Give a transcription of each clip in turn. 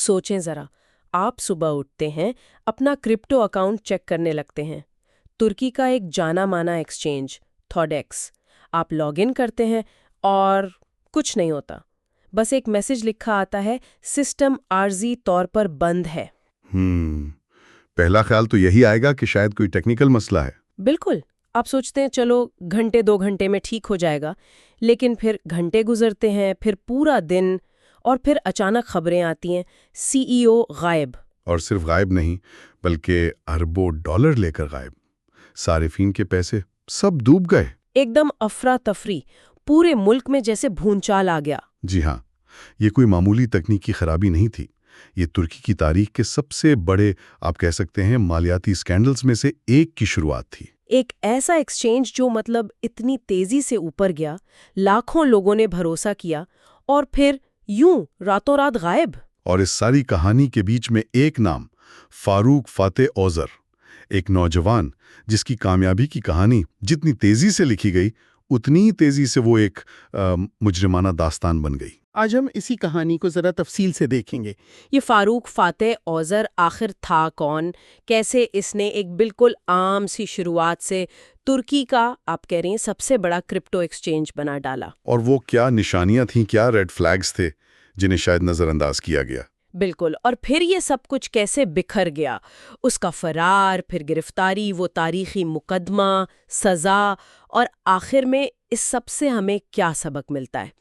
سوچیں ذرا، آپ صبح اٹھتے ہیں، اپنا کرپٹو اکاؤنٹ چیک کرنے لگتے ہیں، ترکی کا ایک جانا مانا ایکسچینج تھوڈیکس، آپ لاگ ان کرتے ہیں اور کچھ نہیں ہوتا، بس ایک میسج لکھا آتا ہے سسٹم عارضی طور پر بند ہے۔ پہلا خیال تو یہی آئے گا کہ شاید کوئی ٹیکنیکل مسئلہ ہے۔ بالکل، آپ سوچتے ہیں چلو گھنٹے 2 گھنٹے میں ٹھیک ہو جائے گا، لیکن پھر گھنٹے گزرتے ہیں، پھر پورا دن، اور پھر اچانک خبریں آتی ہیں سی ای او غائب۔ اور صرف غائب نہیں بلکہ اربوں ڈالر لے کر غائب، صارفین کے پیسے سب ڈوب گئے۔ ایک دم افراتفری، پورے ملک میں جیسے بھونچال آ گیا۔ جی ہاں، یہ کوئی معمولی تکنیکی خرابی نہیں تھی، یہ ترکی کی تاریخ کے سب سے بڑے آپ کہہ سکتے ہیں مالیاتی اسکینڈلز میں سے ایک کی شروعات تھی۔ ایک ایسا ایکسچینج جو اتنی تیزی سے اوپر گیا، لاکھوں لوگوں نے بھروسہ کیا، اور پھر یوں راتوں رات غائب۔ اور اس ساری کہانی کے بیچ میں ایک نام، فاروق فاتح اوزر، ایک نوجوان جس کی کامیابی کی کہانی جتنی تیزی سے لکھی گئی اتنی ہی تیزی سے وہ ایک مجرمانہ داستان بن گئی۔ آج ہم اسی کہانی کو ذرا تفصیل سے دیکھیں گے۔ یہ فاروق فاتح اوزر آخر تھا کون؟ کیسے اس نے ایک بالکل عام سی شروعات سے ترکی کا آپ کہہ رہے ہیں سب سے بڑا کرپٹو ایکسچینج بنا ڈالا؟ اور وہ کیا نشانیاں تھیں، کیا ریڈ فلیگز تھے جنہیں شاید نظر انداز کیا گیا؟ بالکل، اور پھر یہ سب کچھ کیسے بکھر گیا، اس کا فرار، پھر گرفتاری، وہ تاریخی مقدمہ، سزا، اور آخر میں اس سب سے ہمیں کیا سبق ملتا ہے؟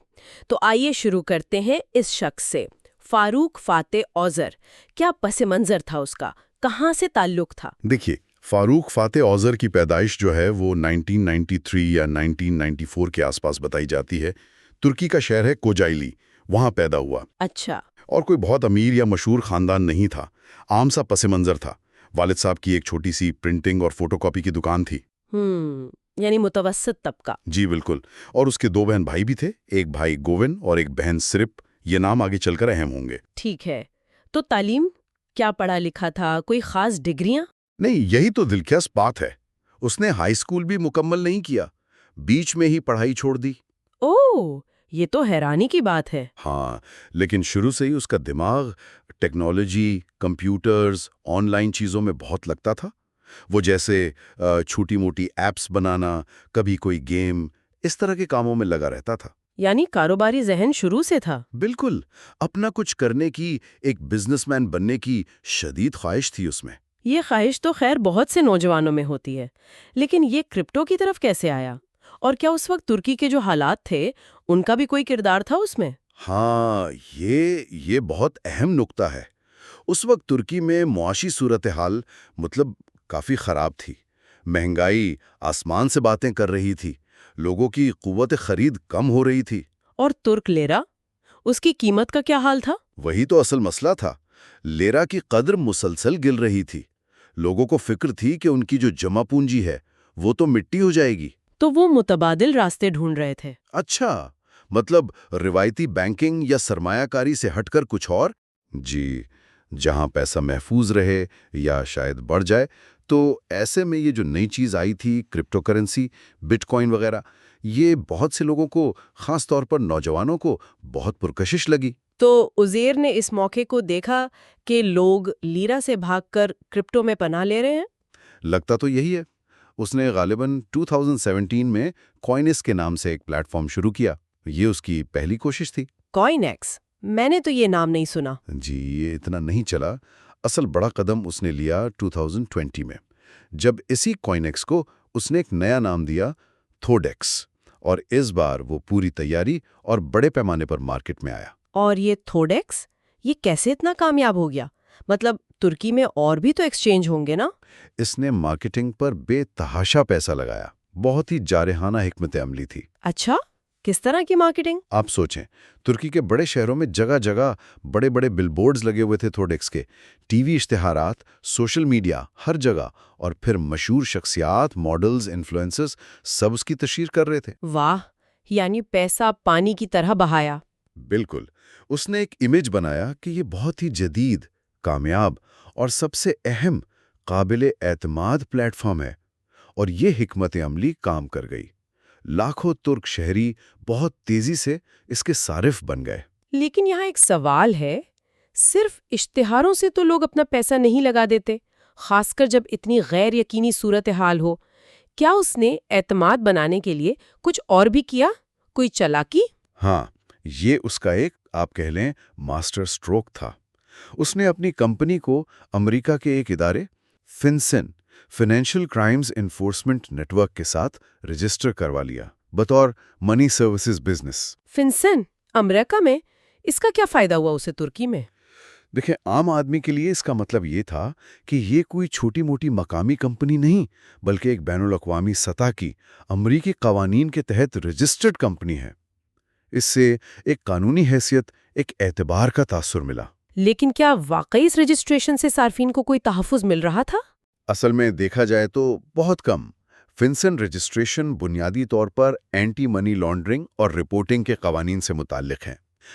تو آئیے شروع کرتے ہیں اس شخص سے، فاروق فاتح اوزر۔ کیا پس منظر تھا اس کا؟ کہاں سے تعلق تھا؟ دیکھیے، فاروق فاتح اوزر کی پیدائش جو ہے وہ 1993 یا 1994 کے آس پاس بتائی جاتی ہے۔ ترکی کا شہر ہے کوجائلی، وہاں پیدا ہوا۔ اچھا۔ اور کوئی بہت امیر یا مشہور خاندان نہیں تھا، عام سا پس منظر تھا۔ والد صاحب کی ایک چھوٹی سی پرنٹنگ اور فوٹو کاپی کی دکان تھی۔ یعنی متوسط طبقہ۔ جی بالکل، اور اس کے 2 بہن بھائی بھی تھے، ایک بھائی گوون اور ایک بہن سرپ، یہ نام آگے چل کر اہم ہوں گے۔ ٹھیک ہے، تو تعلیم کیا پڑھا لکھا تھا؟ کوئی خاص ڈگریاں؟ نہیں، یہی تو دلچسپ بات ہے، اس نے ہائی اسکول بھی مکمل نہیں کیا، بیچ میں ہی پڑھائی چھوڑ دی۔ اوہ، یہ تو حیرانی کی بات ہے۔ ہاں، لیکن شروع سے ہی اس کا دماغ ٹیکنالوجی، کمپیوٹرز، آن لائن چیزوں میں بہت لگتا تھا۔ وہ جیسے چھوٹی موٹی ایپس بنانا، کبھی کوئی گیم، اس طرح کے کاموں میں لگا رہتا تھا۔ یعنی کاروباری ذہن شروع سے تھا۔ بالکل، اپنا کچھ کرنے کی، ایک بزنس مین بننے کی شدید خواہش تھی اس میں۔ یہ خواہش تو خیر بہت سے نوجوانوں میں ہوتی ہے، لیکن یہ کرپٹو کی طرف کیسے آیا؟ اور کیا اس وقت ترکی کے جو حالات تھے ان کا بھی کوئی کردار تھا اس میں؟ ہاں، یہ بہت اہم نکتہ ہے۔ اس وقت ترکی میں معاشی صورتحال کافی خراب تھی، مہنگائی آسمان سے باتیں کر رہی تھی، لوگوں کی قوت خرید کم ہو رہی تھی۔ اور ترک لیرا، اس کی قیمت کا کیا حال تھا؟ وہی تو اصل مسئلہ تھا، لیرا کی قدر مسلسل گر رہی تھی، لوگوں کو فکر تھی کہ ان کی جو جمع پونجی ہے وہ تو مٹی ہو جائے گی۔ تو وہ متبادل راستے ڈھونڈ رہے تھے۔ اچھا، روایتی بینکنگ یا سرمایہ کاری سے ہٹ کر کچھ اور؟ جی، جہاں پیسہ محفوظ رہے یا شاید بڑھ جائے۔ تو ایسے میں یہ جو نئی چیز آئی تھی کرپٹو کرنسی، بٹ کوائن وغیرہ، یہ بہت سے لوگوں کو، خاص طور پر نوجوانوں کو بہت پرکشش لگی۔ تو عزیر نے اس موقع کو دیکھا کہ لوگ لیرا سے بھاگ کر کرپٹو میں پناہ لے رہے ہیں؟ لگتا تو یہی ہے۔ اس نے غالباً 2017 میں کوائنس کے نام سے ایک پلیٹ فارم شروع کیا۔ یہ اس کی پہلی کوشش تھی۔ کوائن ایکس، میں نے تو یہ نام نہیں سنا۔ جی، یہ اتنا نہیں چلا۔ اصل بڑا قدم اس نے لیا 2020 میں، جب اسی کوائن ایکس کو اس نے ایک نیا نام دیا، تھوڈیکس، اور اس بار وہ پوری تیاری اور بڑے پیمانے پر مارکیٹ میں آیا۔ اور یہ تھوڈیکس، یہ کیسے اتنا کامیاب ہو گیا؟ ترکی میں اور بھی تو ایکسچینج ہوں گے نا؟ اس نے مارکیٹنگ پر بے تحاشا پیسہ لگایا، بہت ہی جارحانہ حکمت عملی تھی۔ اچھا، کس طرح کی مارکیٹنگ؟ آپ سوچیں، ترکی کے بڑے شہروں میں جگہ جگہ بڑے بڑے بل بورڈز لگے ہوئے تھے تھوڈیکس کے، ٹی وی اشتہارات، سوشل میڈیا، ہر جگہ، اور پھر مشہور شخصیات، ماڈلز، انفلوئنسرز سب اس کی تشہیر کر رہے تھے۔ واہ، یعنی پیسہ پانی کی طرح بہایا۔ بالکل، اس نے ایک امیج بنایا کہ یہ بہت ہی جدید، کامیاب اور سب سے اہم، قابل اعتماد پلیٹ فارم ہے، اور یہ حکمت عملی کام کر گئی۔ لاکھوں ترک شہری بہت تیزی سے اس کے صارف بن گئے۔ لیکن یہاں ایک سوال ہے، صرف اشتہاروں سے تو لوگ اپنا پیسہ نہیں لگا دیتے، خاص کر جب اتنی غیر یقینی صورتحال ہو۔ کیا اس نے اعتماد بنانے کے لیے کچھ اور بھی کیا؟ کوئی چالاکی؟ ہاں، یہ اس کا ایک آپ کہہ لیں ماسٹر سٹروک تھا۔ اس نے اپنی کمپنی کو امریکہ کے ایک ادارے FinCEN financial crimes enforcement network کے ساتھ رجسٹر کروا لیا بطور منی سروسز بزنس۔ فنسن امریکہ میں؟ اس کا کیا فائدہ ہوا اسے ترکی میں؟ دیکھیں، عام آدمی کے لیے اس کا مطلب یہ تھا کہ یہ کوئی چھوٹی موٹی مقامی کمپنی نہیں، بلکہ ایک بین الاقوامی سطح کی امریکی قوانین کے تحت رجسٹرڈ کمپنی ہے۔ اس سے ایک قانونی حیثیت، ایک اعتبار کا تاثر ملا۔ لیکن کیا واقعی اس رجسٹریشن سے صارفین کو کوئی تحفظ مل رہا تھا؟ اصل میں دیکھا جائے تو بہت کم۔ فنسن رجسٹریشن بنیادی طور پر اینٹی منی لانڈرنگ اور رپورٹنگ کے قوانین سے متعلق ہیں۔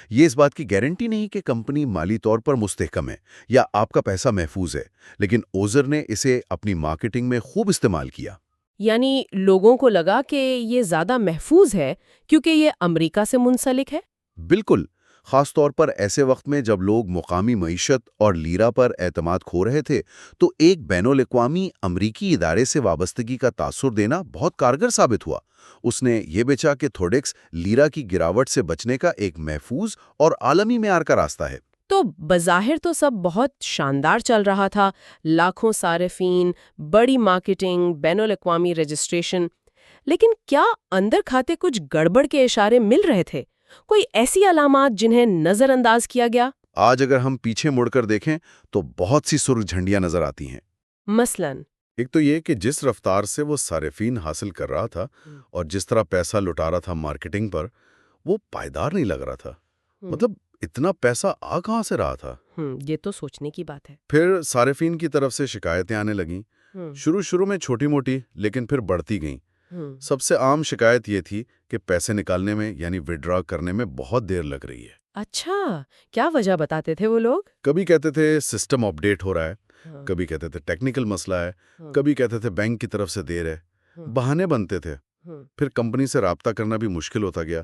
یہ اس بات کی گارنٹی نہیں کہ کمپنی مالی طور پر مستحکم ہے یا آپ کا پیسہ محفوظ ہے، لیکن اوزر نے اسے اپنی مارکیٹنگ میں خوب استعمال کیا۔ یعنی لوگوں کو لگا کہ یہ زیادہ محفوظ ہے کیونکہ یہ امریکہ سے منسلک ہے؟ بالکل، خاص طور پر ایسے وقت میں جب لوگ مقامی معیشت اور لیرا پر اعتماد کھو رہے تھے، تو ایک بین الاقوامی امریکی ادارے سے وابستگی کا تاثر دینا بہت کارگر ثابت ہوا۔ اس نے یہ بچا کہ تھوڈیکس لیرا کی گراوٹ سے بچنے کا ایک محفوظ اور عالمی معیار کا راستہ ہے۔ تو بظاہر تو سب بہت شاندار چل رہا تھا، لاکھوں صارفین، بڑی مارکیٹنگ، بین الاقوامی رجسٹریشن، لیکن کیا اندر کھاتے کچھ گڑبڑ کے اشارے مل رہے تھے؟ کوئی ایسی علامات جنہیں نظر انداز کیا گیا؟ آج اگر ہم پیچھے مڑ کر دیکھیں تو بہت سی سرخ جھنڈیاں نظر آتی ہیں۔ مثلاً ایک تو یہ کہ جس رفتار سے وہ صارفین حاصل کر رہا تھا اور جس طرح پیسہ لٹا رہا تھا مارکیٹنگ پر، وہ پائیدار نہیں لگ رہا تھا۔ مطلب اتنا پیسہ آ کہاں سے رہا تھا؟ یہ تو سوچنے کی بات ہے۔ پھر صارفین کی طرف سے شکایتیں آنے لگیں۔ شروع میں چھوٹی موٹی، لیکن پھر بڑھتی گئیں۔ سب سے عام شکایت یہ تھی کہ پیسے نکالنے میں یعنی وڈرا کرنے میں بہت دیر لگ رہی ہے۔ اچھا، کیا وجہ بتاتے تھے وہ لوگ؟ کبھی کہتے تھے سسٹم اپ ڈیٹ ہو رہا ہے، کبھی کہتے تھے ٹیکنیکل مسئلہ ہے، کبھی کہتے تھے بینک کی طرف سے دیر ہے۔ بہانے بنتے تھے۔ پھر کمپنی سے رابطہ کرنا بھی مشکل ہوتا گیا۔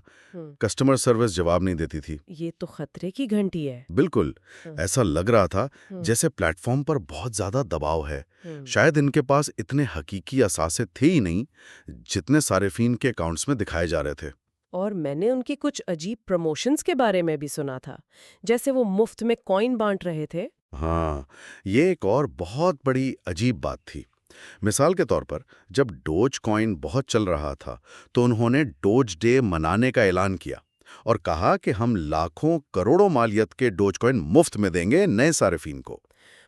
کسٹمر سروس جواب نہیں دیتی تھی۔ یہ تو خطرے کی گھنٹی ہے۔ بالکل، ایسا لگ رہا تھا جیسے پلیٹ فارم پر بہت زیادہ دباؤ ہے۔ شاید ان کے پاس اتنے حقیقی اثاثے تھے ہی نہیں جتنے صارفین کے اکاؤنٹس میں دکھائے جا رہے تھے۔ اور میں نے ان کی کچھ عجیب پروموشنز کے بارے میں بھی سنا تھا، جیسے وہ مفت میں کوائن بانٹ رہے تھے۔ ہاں، یہ ایک اور بہت بڑی عجیب بات تھی۔ مثال کے طور پر جب ڈوج کوائن بہت چل رہا تھا تو انہوں نے ڈوج ڈے منانے کا اعلان کیا اور کہا کہ ہم لاکھوں کروڑوں مالیت کے ڈوج کوائن مفت میں دیں گے نئے صارفین کو۔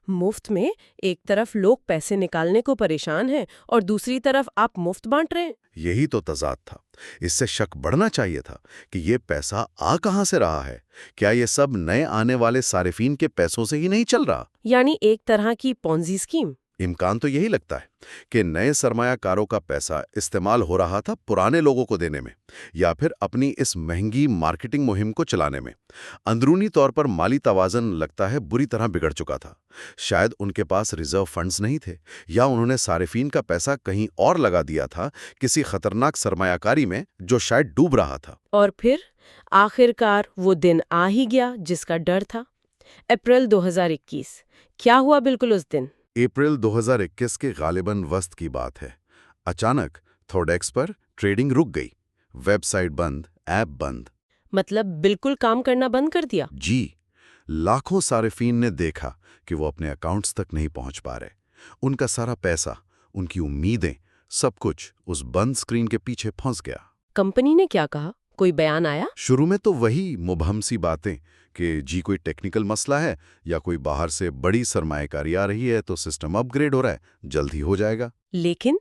مفت میں؟ ایک طرف لوگ پیسے نکالنے کو پریشان ہیں اور دوسری طرف آپ مفت بانٹ رہے ہیں۔ یہی تو تضاد تھا۔ اس سے شک بڑھنا چاہیے تھا کہ یہ پیسہ آ کہاں سے رہا ہے۔ کیا یہ سب نئے آنے والے صارفین کے پیسوں سے ہی نہیں چل رہا؟ یعنی ایک طرح کی پونزی اسکیم۔ امکان تو یہی لگتا ہے کہ نئے سرمایہ کاروں کا پیسہ استعمال ہو رہا تھا پرانے لوگوں کو دینے میں یا پھر اپنی اس مہنگی مارکیٹنگ مہم کو چلانے میں۔ اندرونی طور پر مالی توازن لگتا ہے بری طرح بگڑ چکا تھا۔ شاید ان کے پاس ریزرو فنڈز نہیں تھے یا انہوں نے صارفین کا پیسہ کہیں اور لگا دیا تھا، کسی خطرناک سرمایہ کاری میں جو شاید ڈوب رہا تھا۔ اور پھر آخرکار وہ دن آ ہی گیا جس کا ڈر تھا۔ اپریل 2021 کیا ہوا بالکل اس دن؟ اپریل 2021 کے غالباً وسط کی بات ہے۔ اچانک تھوڈیکس پر ٹریڈنگ رک گئی، ویب سائٹ بند، ایپ بند۔ مطلب بالکل کام کرنا بند کر دیا؟ جی، لاکھوں صارفین نے دیکھا کہ وہ اپنے اکاؤنٹس تک نہیں پہنچ پا رہے۔ ان کا سارا پیسہ، ان کی امیدیں، سب کچھ اس بند اسکرین کے پیچھے پھنس گیا۔ کمپنی نے کیا کہا؟ کوئی بیان آیا؟ شروع میں تو وہی مبہم سی باتیں کہ جی کوئی ٹیکنیکل مسئلہ ہے یا کوئی باہر سے بڑی سرمایہ کاری آ رہی ہے تو سسٹم اپ گریڈ ہو رہا ہے، جلد ہی ہو جائے گا۔ لیکن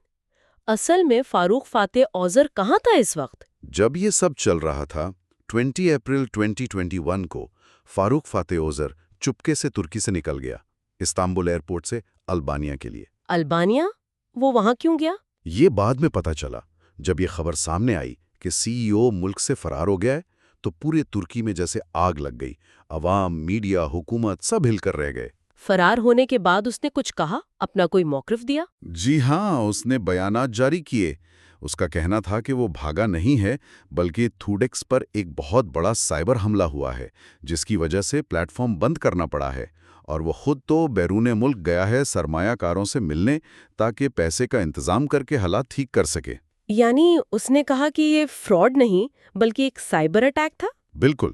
اصل میں فاروق فاتح اوزر کہاں تھا اس وقت؟ جب یہ سب چل رہا تھا 20 اپریل 2021 کو فاروق فاتح اوزر چپکے سے ترکی سے نکل گیا، استنبول ایئرپورٹ سے البانیہ کے لیے۔ البانیہ؟ وہ وہاں کیوں گیا؟ یہ بعد میں پتہ چلا جب یہ خبر سامنے آئی کہ سی ای او ملک سے فرار ہو گیا ہے تو پورے ترکی میں جیسے آگ لگ گئی۔ عوام، میڈیا، حکومت سب ہل کر رہ گئے۔ فرار ہونے کے بعد اس نے کچھ کہا؟ اپنا کوئی موقف دیا؟ جی ہاں، اس نے بیانات جاری کیے۔ اس کا کہنا تھا کہ وہ بھاگا نہیں ہے بلکہ تھوڈیکس پر ایک بہت بڑا سائبر حملہ ہوا ہے جس کی وجہ سے پلیٹ فارم بند کرنا پڑا ہے، اور وہ خود تو بیرون ملک گیا ہے سرمایہ کاروں سے ملنے تاکہ پیسے کا انتظام کر کے حالات ٹھیک کر سکے۔ یعنی اس نے کہا کہ یہ فراڈ نہیں بلکہ ایک سائبر اٹیک تھا؟ بالکل،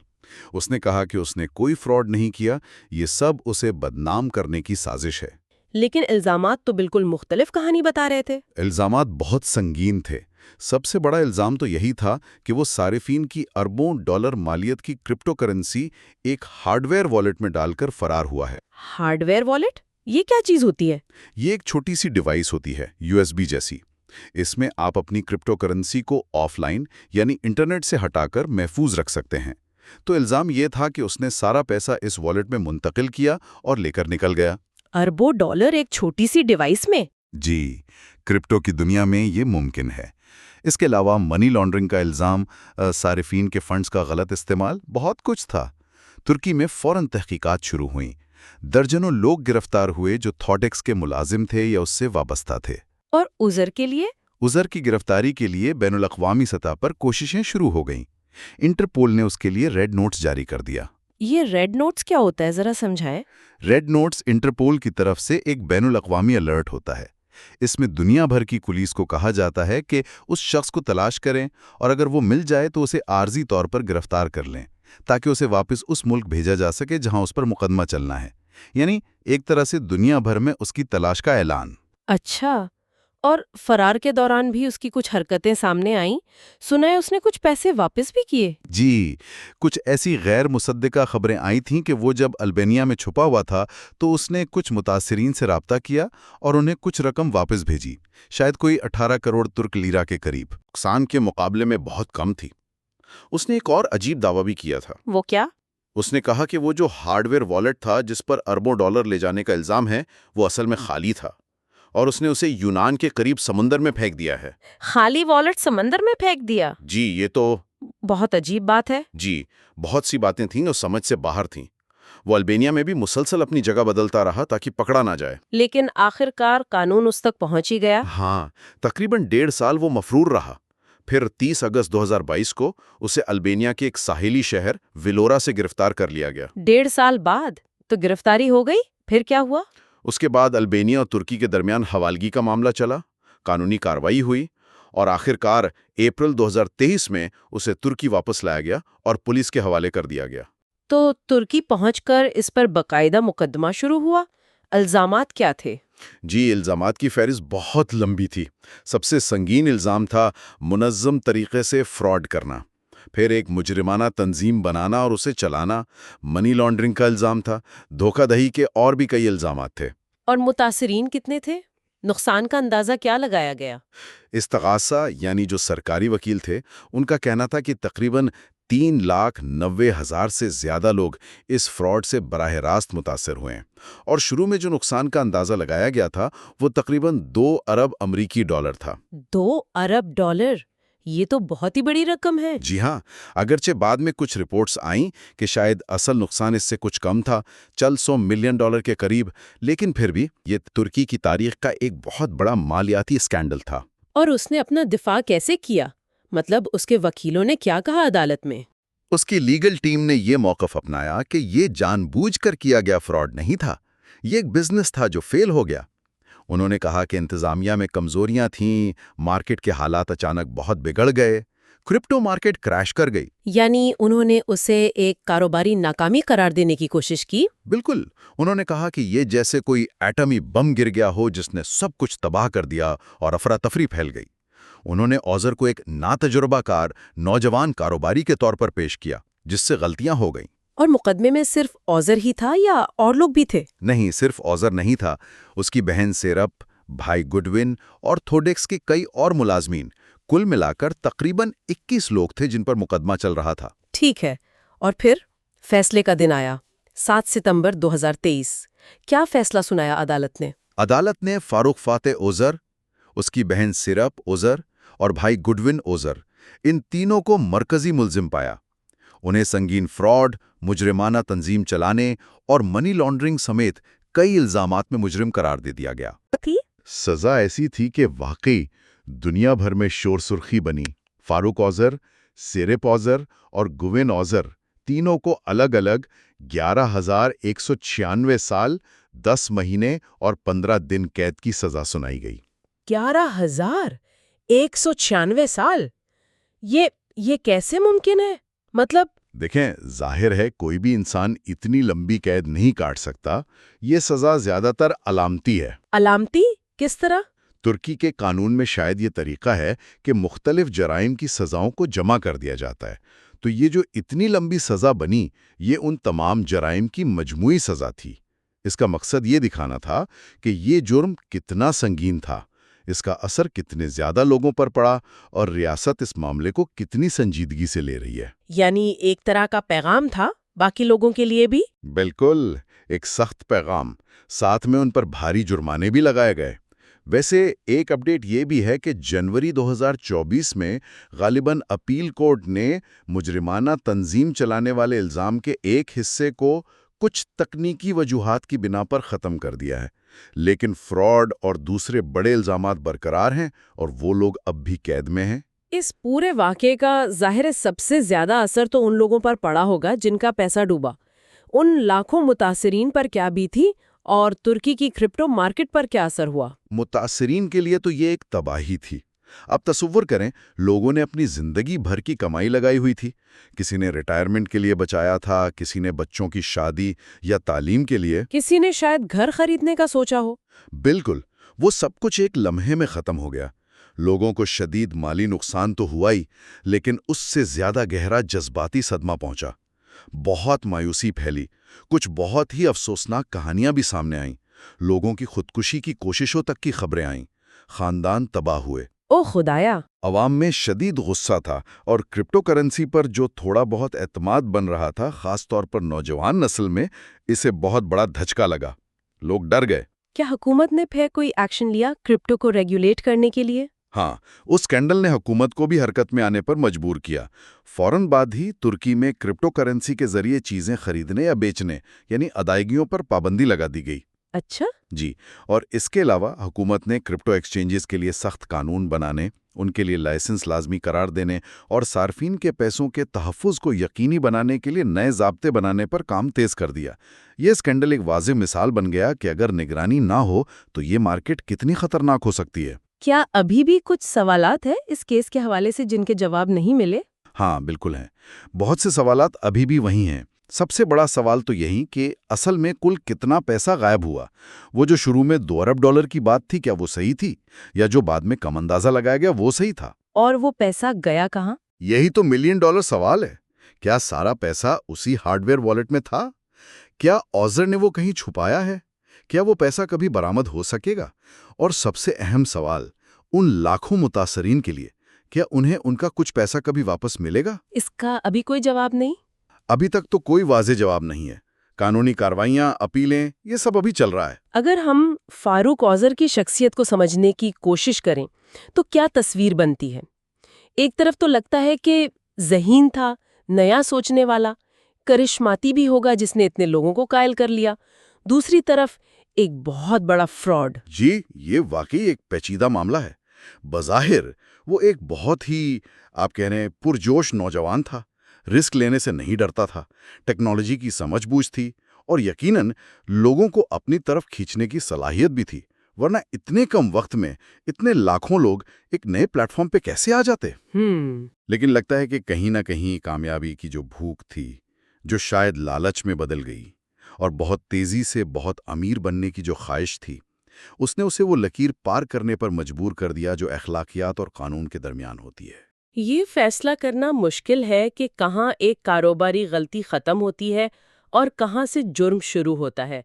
اس نے کہا کہ اس نے کوئی فراڈ نہیں کیا، یہ سب اسے بدنام کرنے کی سازش ہے۔ لیکن الزامات تو بالکل مختلف کہانی بتا رہے تھے۔ الزامات بہت سنگین تھے۔ سب سے بڑا الزام تو یہی تھا کہ وہ صارفین کی اربوں ڈالر مالیت کی کرپٹو کرنسی ایک ہارڈ ویئر والیٹ میں ڈال کر فرار ہوا ہے۔ Hard where wallet? یہ کیا چیز ہوتی ہے؟ یہ ایک چھوٹی سی ڈیوائس ہوتی ہے، USB جیسی۔ اس میں آپ اپنی کرپٹو کرنسی کو آف لائن یعنی انٹرنیٹ سے ہٹا کر محفوظ رکھ سکتے ہیں۔ تو الزام یہ تھا کہ اس نے سارا پیسہ اس والیٹ میں منتقل کیا اور لے کر نکل گیا۔ اربوں ڈالر ایک چھوٹی سی ڈیوائس میں؟ جی، کرپٹو کی دنیا میں یہ ممکن ہے۔ اس کے علاوہ منی لانڈرنگ کا الزام، صارفین کے فنڈز کا غلط استعمال، بہت کچھ تھا۔ ترکی میں فوراً تحقیقات شروع ہوئیں۔ درجنوں لوگ گرفتار ہوئے جو تھوڈیکس کے ملازم تھے یا اس سے وابستہ تھے۔ اور عذر کے لیے؟ عذر کی گرفتاری کے لیے بین الاقوامی سطح پر کوششیں شروع ہو گئیں۔ انٹرپول نے اس کے لیے ریڈ نوٹس جاری کر دیا۔ یہ ریڈ نوٹس کیا ہوتا ہے، ذرا سمجھائیں۔ ریڈ نوٹس انٹرپول کی طرف سے ایک بین الاقوامی الرٹ ہوتا ہے۔ اس میں دنیا بھر کی پولیس کو کہا جاتا ہے کہ اس شخص کو تلاش کریں اور اگر وہ مل جائے تو اسے عارضی طور پر گرفتار کر لیں تاکہ اسے واپس اس ملک بھیجا جا سکے جہاں اس پر مقدمہ چلنا ہے، یعنی ایک طرح سے دنیا بھر میں اس کی تلاش کا اعلان۔ اچھا، اور فرار کے دوران بھی اس کی کچھ حرکتیں سامنے آئیں، سنا ہے اس نے کچھ پیسے واپس بھی کیے؟ جی، کچھ ایسی غیر مصدقہ خبریں آئی تھیں کہ وہ جب البانیہ میں چھپا ہوا تھا تو اس نے کچھ متاثرین سے رابطہ کیا اور انہیں کچھ رقم واپس بھیجی، شاید کوئی 18 کروڑ ترک لیرہ کے قریب۔ نقصان کے مقابلے میں بہت کم تھی۔ اس نے ایک اور عجیب دعویٰ بھی کیا تھا۔ وہ کیا؟ اس نے کہا کہ وہ جو ہارڈ ویئر والیٹ تھا جس پر اربوں ڈالر لے جانے کا الزام ہے وہ اصل میں خالی تھا، اور اس نے اسے یونان کے قریب سمندر میں پھینک دیا ہے۔ خالی والیٹ سمندر میں پھینک دیا؟ جی، یہ تو بہت عجیب بات ہے۔ جی، بہت سی باتیں تھیں جو سمجھ سے باہر تھیں۔ وہ البانیہ میں بھی مسلسل اپنی جگہ بدلتا رہا تاکہ پکڑا نہ جائے۔ لیکن آخرکار قانون اس تک پہنچ ہی گیا۔ ہاں، تقریباً 1.5 سال وہ مفرور رہا۔ پھر 30 اگست 2022 کو اسے البانیہ کے ایک ساحلی شہر ویلورا سے گرفتار کر لیا گیا۔ 1.5 سال بعد تو گرفتاری ہو گئی؟ پھر کیا ہوا؟ اس کے بعد البانیہ اور ترکی کے درمیان حوالگی کا معاملہ چلا، قانونی کارروائی ہوئی، اور آخرکار اپریل 2023 میں اسے ترکی واپس لایا گیا اور پولیس کے حوالے کر دیا گیا۔ تو ترکی پہنچ کر اس پر باقاعدہ مقدمہ شروع ہوا۔ الزامات کیا تھے؟ جی، الزامات کی فہرست بہت لمبی تھی۔ سب سے سنگین الزام تھا منظم طریقے سے فراڈ کرنا، پھر ایک مجرمانہ تنظیم بنانا اور اسے چلانا، منی لانڈرنگ کا الزام تھا، دھوکہ دہی کے اور بھی کئی الزامات تھے۔ اور متاثرین کتنے تھے؟ نقصان کا اندازہ کیا لگایا گیا؟ استغاثہ یعنی جو سرکاری وکیل تھے، ان کا کہنا تھا کہ تقریباً 3,90,000 سے زیادہ لوگ اس فراڈ سے براہ راست متاثر ہوئے ہیں، اور شروع میں جو نقصان کا اندازہ لگایا گیا تھا وہ تقریباً 2 ارب امریکی ڈالر تھا۔ 2 ارب ڈالر؟ یہ تو بہت ہی بڑی رقم ہے۔ جی ہاں، اگرچہ بعد میں کچھ رپورٹس آئیں کہ شاید اصل نقصان اس سے کچھ کم تھا، چند 100 ملین ڈالر کے قریب، لیکن پھر بھی یہ ترکی کی تاریخ کا ایک بہت بڑا مالیاتی اسکینڈل تھا۔ اور اس نے اپنا دفاع کیسے کیا؟ مطلب اس کے وکیلوں نے کیا کہا عدالت میں؟ اس کی لیگل ٹیم نے یہ موقف اپنایا کہ یہ جان بوجھ کر کیا گیا فراڈ نہیں تھا، یہ ایک بزنس تھا جو فیل ہو گیا۔ انہوں نے کہا کہ انتظامیہ میں کمزوریاں تھیں، مارکیٹ کے حالات اچانک بہت بگڑ گئے، کرپٹو مارکیٹ کریش کر گئی۔ یعنی انہوں نے اسے ایک کاروباری ناکامی قرار دینے کی کوشش کی؟ بالکل، انہوں نے کہا کہ یہ جیسے کوئی ایٹمی بم گر گیا ہو جس نے سب کچھ تباہ کر دیا اور افراتفری پھیل گئی۔ انہوں نے اوزر کو ایک ناتجربہ کار نوجوان کاروباری کے طور پر پیش کیا جس سے غلطیاں ہو گئیں۔ اور مقدمے میں صرف اوزر ہی تھا یا اور لوگ بھی تھے؟ نہیں، صرف اوزر نہیں تھا، اس کی بہن سیرپ، بھائی گڈون اور تھوڈیکس کے کئی اور ملازمین، کل ملا کر تقریباً 21 لوگ تھے جن پر مقدمہ چل رہا تھا۔ ٹھیک ہے، اور پھر فیصلے کا دن آیا، 7 ستمبر 2023۔ کیا فیصلہ سنایا عدالت نے؟ عدالت نے فاروق فاتح اوزر، اس کی بہن سیرپ اوزر اور بھائی گڈون اوزر، ان تینوں کو مرکزی ملزم پایا۔ انہیں سنگین فراڈ، مجرمانہ تنظیم چلانے اور منی لانڈرنگ سمیت کئی الزامات میں مجرم قرار دے دیا گیا۔ سزا ایسی تھی کہ واقعی دنیا بھر میں شور سرخی بنی۔ فاروق اوزر، سیرپ اوزر اور گوین اوزر تینوں کو الگ الگ 11,196 سال 10 مہینے اور 15 دن قید کی سزا سنائی گئی۔ 11,196 سال؟ یہ کیسے ممکن ہے؟ مطلب دیکھیں، ظاہر ہے کوئی بھی انسان اتنی لمبی قید نہیں کاٹ سکتا۔ یہ سزا زیادہ تر علامتی ہے۔ علامتی کس طرح؟ ترکی کے قانون میں شاید یہ طریقہ ہے کہ مختلف جرائم کی سزاؤں کو جمع کر دیا جاتا ہے، تو یہ جو اتنی لمبی سزا بنی یہ ان تمام جرائم کی مجموعی سزا تھی۔ اس کا مقصد یہ دکھانا تھا کہ یہ جرم کتنا سنگین تھا، اس کا اثر کتنے زیادہ لوگوں پر پڑا اور ریاست اس معاملے کو کتنی سنجیدگی سے لے رہی ہے۔ یعنی ایک طرح کا پیغام تھا باقی لوگوں کے لیے بھی؟ بالکل، ایک سخت پیغام، ساتھ میں ان پر بھاری جرمانے بھی لگائے گئے۔ ویسے ایک اپڈیٹ یہ بھی ہے کہ جنوری 2024 میں غالباً اپیل کورٹ نے مجرمانہ تنظیم چلانے والے الزام کے ایک حصے کو کچھ تکنیکی وجوہات کی بنا پر ختم کر دیا ہے، لیکن فراڈ اور دوسرے بڑے الزامات برقرار ہیں اور وہ لوگ اب بھی قید میں ہیں۔ اس پورے واقعے کا ظاہر سب سے زیادہ اثر تو ان لوگوں پر پڑا ہوگا جن کا پیسہ ڈوبا۔ ان لاکھوں متاثرین پر کیا بھی تھی اور ترکی کی کرپٹو مارکیٹ پر کیا اثر ہوا؟ متاثرین کے لیے تو یہ ایک تباہی تھی۔ اب تصور کریں، لوگوں نے اپنی زندگی بھر کی کمائی لگائی ہوئی تھی، کسی نے ریٹائرمنٹ کے لیے بچایا تھا، کسی نے بچوں کی شادی یا تعلیم کے لیے، کسی نے شاید گھر خریدنے کا سوچا ہو۔ بالکل، وہ سب کچھ ایک لمحے میں ختم ہو گیا۔ لوگوں کو شدید مالی نقصان تو ہوا ہی، لیکن اس سے زیادہ گہرا جذباتی صدمہ پہنچا۔ بہت مایوسی پھیلی، کچھ بہت ہی افسوسناک کہانیاں بھی سامنے آئیں، لوگوں کی خودکشی کی کوششوں تک کی خبریں آئیں، خاندان تباہ ہوئے۔ او خدایا! عوام میں شدید غصہ تھا اور کرپٹو کرنسی پر جو تھوڑا بہت اعتماد بن رہا تھا، خاص طور پر نوجوان نسل میں، اسے بہت بڑا دھچکا لگا۔ لوگ ڈر گئے۔ کیا حکومت نے پھر کوئی ایکشن لیا کرپٹو کو ریگولیٹ کرنے کے لیے؟ ہاں، اس اسکینڈل نے حکومت کو بھی حرکت میں آنے پر مجبور کیا۔ فوراً بعد ہی ترکی میں کرپٹو کرنسی کے ذریعے چیزیں خریدنے یا بیچنے یعنی ادائیگیوں پر پابندی لگا دی گئی۔ اچھا؟ جی، اور اس کے علاوہ حکومت نے کرپٹو ایکسچینجز کے لیے سخت قانون بنانے، ان کے لیے لائسنس لازمی قرار دینے اور صارفین کے پیسوں کے تحفظ کو یقینی بنانے کے لیے نئے ضابطے بنانے پر کام تیز کر دیا۔ یہ اسکینڈل ایک واضح مثال بن گیا کہ اگر نگرانی نہ ہو تو یہ مارکیٹ کتنی خطرناک ہو سکتی ہے۔ کیا ابھی بھی کچھ سوالات ہیں اس کیس کے حوالے سے جن کے جواب نہیں ملے؟ ہاں، بالکل ہیں۔ بہت سے سوالات ابھی بھی وہی ہیں۔ سب سے بڑا سوال تو یہی کہ اصل میں کل کتنا پیسہ غائب ہوا۔ وہ جو شروع میں $2 ارب کی بات تھی، کیا وہ صحیح تھی؟ یا جو بعد میں کم اندازہ لگایا گیا وہ صحیح تھا؟ اور وہ پیسہ گیا کہاں؟ یہی تو $1 ملین سوال ہے۔ کیا سارا پیسہ اسی ہارڈ ویئر والیٹ میں تھا؟ کیا اوزر نے وہ کہیں چھپایا ہے؟ کیا وہ پیسہ کبھی برآمد ہو سکے گا؟ اور سب سے اہم سوال، ان لاکھوں متاثرین کے لیے، کیا انہیں ان کا کچھ پیسہ کبھی واپس ملے گا؟ اس کا ابھی کوئی جواب نہیں؟ ابھی تک تو کوئی واضح جواب نہیں ہے۔ قانونی کارروائیاں، اپیلیں، یہ سب ابھی چل رہا ہے۔ اگر ہم فاروق اوزر کی شخصیت کو سمجھنے کی کوشش کریں تو کیا تصویر بنتی ہے؟ ایک طرف تو لگتا ہے کہ ذہین تھا، نیا سوچنے والا، کرشماتی بھی ہوگا جس نے اتنے لوگوں کو قائل کر لیا۔ دوسری طرف ایک بہت بڑا فراڈ۔ جی، یہ واقعی ایک پیچیدہ معاملہ ہے۔ بظاہر وہ ایک بہت ہی، آپ کہہ رہے ہیں، پرجوش نوجوان تھا، رسک لینے سے نہیں ڈرتا تھا، ٹیکنالوجی کی سمجھ بوجھ تھی اور یقیناً لوگوں کو اپنی طرف کھینچنے کی صلاحیت بھی تھی، ورنہ اتنے کم وقت میں اتنے لاکھوں لوگ ایک نئے پلیٹ فارم پہ کیسے آ جاتے؟ لیکن لگتا ہے کہ کہیں نہ کہیں کامیابی کی جو بھوک تھی، جو شاید لالچ میں بدل گئی، اور بہت تیزی سے بہت امیر بننے کی جو خواہش تھی، اس نے اسے وہ لکیر پار کرنے پر مجبور کر دیا جو اخلاقیات اور قانون کے درمیان ہوتی ہے۔ یہ فیصلہ کرنا مشکل ہے کہ کہاں ایک کاروباری غلطی ختم ہوتی ہے اور کہاں سے جرم شروع ہوتا ہے۔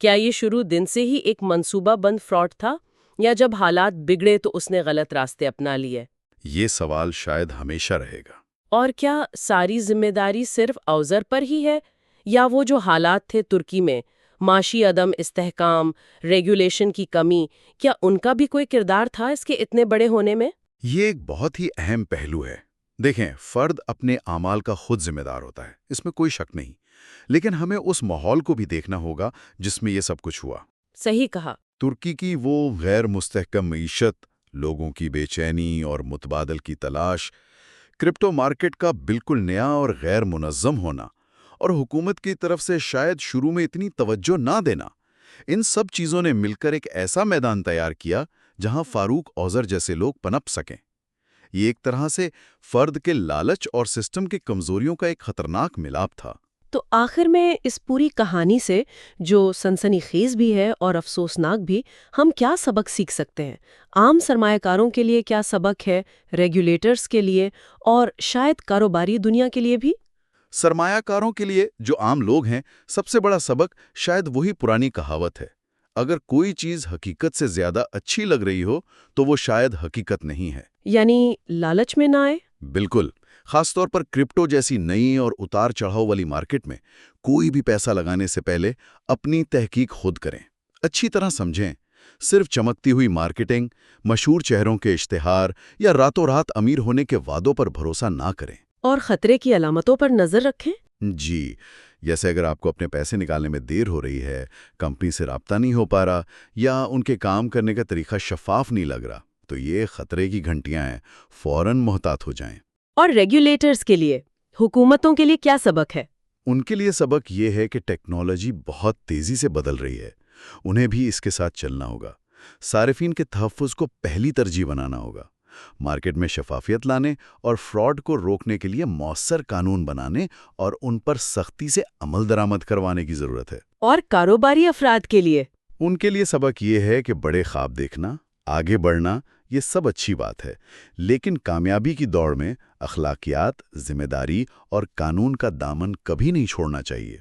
کیا یہ شروع دن سے ہی ایک منصوبہ بند فراڈ تھا، یا جب حالات بگڑے تو اس نے غلط راستے اپنا لیے؟ یہ سوال شاید ہمیشہ رہے گا۔ اور کیا ساری ذمہ داری صرف اوزر پر ہی ہے، یا وہ جو حالات تھے ترکی میں، معاشی عدم استحکام، ریگولیشن کی کمی، کیا ان کا بھی کوئی کردار تھا اس کے اتنے بڑے ہونے میں؟ یہ ایک بہت ہی اہم پہلو ہے۔ دیکھیں، فرد اپنے اعمال کا خود ذمہ دار ہوتا ہے، اس میں کوئی شک نہیں، لیکن ہمیں اس ماحول کو بھی دیکھنا ہوگا جس میں یہ سب کچھ ہوا۔ صحیح کہا۔ ترکی کی وہ غیر مستحکم معیشت، لوگوں کی بے چینی اور متبادل کی تلاش، کرپٹو مارکیٹ کا بالکل نیا اور غیر منظم ہونا، اور حکومت کی طرف سے شاید شروع میں اتنی توجہ نہ دینا، ان سب چیزوں نے مل کر ایک ایسا میدان تیار کیا جہاں فاروق اوزر جیسے لوگ پنپ سکیں۔ یہ ایک طرح سے فرد کے لالچ اور سسٹم کی کمزوریوں کا ایک خطرناک ملاپ تھا۔ تو آخر میں اس پوری کہانی سے، جو سنسنی خیز بھی ہے اور افسوسناک بھی، ہم کیا سبق سیکھ سکتے ہیں؟ عام سرمایہ کاروں کے لیے کیا سبق ہے، ریگولیٹرز کے لیے، اور شاید کاروباری دنیا کے لیے بھی؟ سرمایہ کاروں کے لیے، جو عام لوگ ہیں، سب سے بڑا سبق شاید وہی پرانی کہاوت ہے: اگر کوئی چیز حقیقت سے زیادہ اچھی لگ رہی ہو تو وہ شاید حقیقت نہیں ہے۔ یعنی لالچ میں نہ آئے؟ بالکل، خاص طور پر کرپٹو جیسی نئی اور اتار چڑھاؤ والی مارکیٹ میں کوئی بھی پیسہ لگانے سے پہلے اپنی تحقیق خود کریں، اچھی طرح سمجھیں۔ صرف چمکتی ہوئی مارکیٹنگ، مشہور چہروں کے اشتہار یا راتوں رات امیر ہونے کے وعدوں پر بھروسہ نہ کریں۔ اور خطرے کی علامتوں پر نظر رکھیں؟ جی، جیسے اگر آپ کو اپنے پیسے نکالنے میں دیر ہو رہی ہے، کمپنی سے رابطہ نہیں ہو پا رہا، یا ان کے کام کرنے کا طریقہ شفاف نہیں لگ رہا، تو یہ خطرے کی گھنٹیاں ہیں، فوراً محتاط ہو جائیں۔ اور ریگولیٹرز کے لیے، حکومتوں کے لیے کیا سبق ہے؟ ان کے لیے سبق یہ ہے کہ ٹیکنالوجی بہت تیزی سے بدل رہی ہے، انہیں بھی اس کے ساتھ چلنا ہوگا۔ صارفین کے تحفظ کو پہلی ترجیح بنانا ہوگا، مارکیٹ میں شفافیت لانے اور فراڈ کو روکنے کے لیے مؤثر قانون بنانے اور ان پر سختی سے عمل درآمد کروانے کی ضرورت ہے۔ اور کاروباری افراد کے لیے؟ ان کے لیے سبق یہ ہے کہ بڑے خواب دیکھنا، آگے بڑھنا، یہ سب اچھی بات ہے، لیکن کامیابی کی دوڑ میں اخلاقیات، ذمہ داری اور قانون کا دامن کبھی نہیں چھوڑنا چاہیے،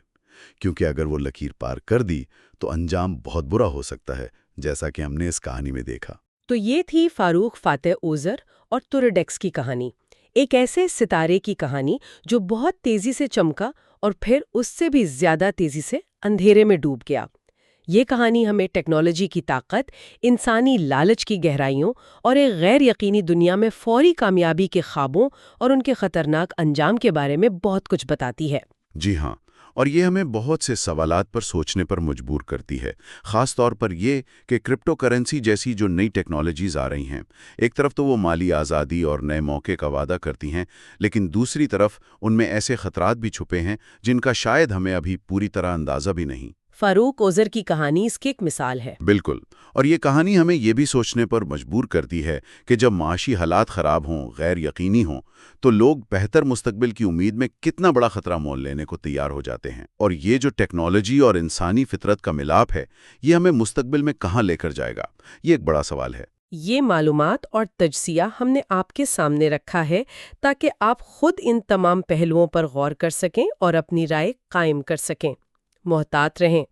کیونکہ اگر وہ لکیر پار کر دی تو انجام بہت برا ہو سکتا ہے، جیسا کہ ہم نے اس کہانی میں دیکھا۔ تو یہ تھی فاروق فاتح اوزر اور توریڈیکس کی کہانی، ایک ایسے ستارے کی کہانی جو بہت تیزی سے چمکا اور پھر اس سے بھی زیادہ تیزی سے اندھیرے میں ڈوب گیا۔ یہ کہانی ہمیں ٹیکنالوجی کی طاقت، انسانی لالچ کی گہرائیوں اور ایک غیر یقینی دنیا میں فوری کامیابی کے خوابوں اور ان کے خطرناک انجام کے بارے میں بہت کچھ بتاتی ہے۔ جی ہاں، اور یہ ہمیں بہت سے سوالات پر سوچنے پر مجبور کرتی ہے، خاص طور پر یہ کہ کرپٹو کرنسی جیسی جو نئی ٹیکنالوجیز آ رہی ہیں، ایک طرف تو وہ مالی آزادی اور نئے موقع کا وعدہ کرتی ہیں، لیکن دوسری طرف ان میں ایسے خطرات بھی چھپے ہیں جن کا شاید ہمیں ابھی پوری طرح اندازہ بھی نہیں۔ فاروق اوزر کی کہانی اس کی ایک مثال ہے۔ بالکل، اور یہ کہانی ہمیں یہ بھی سوچنے پر مجبور کرتی ہے کہ جب معاشی حالات خراب ہوں، غیر یقینی ہوں، تو لوگ بہتر مستقبل کی امید میں کتنا بڑا خطرہ مول لینے کو تیار ہو جاتے ہیں۔ اور یہ جو ٹیکنالوجی اور انسانی فطرت کا ملاپ ہے، یہ ہمیں مستقبل میں کہاں لے کر جائے گا، یہ ایک بڑا سوال ہے۔ یہ معلومات اور تجزیہ ہم نے آپ کے سامنے رکھا ہے تاکہ آپ خود ان تمام پہلوؤں پر غور کر سکیں اور اپنی رائے قائم کر سکیں۔ محتاط رہیں۔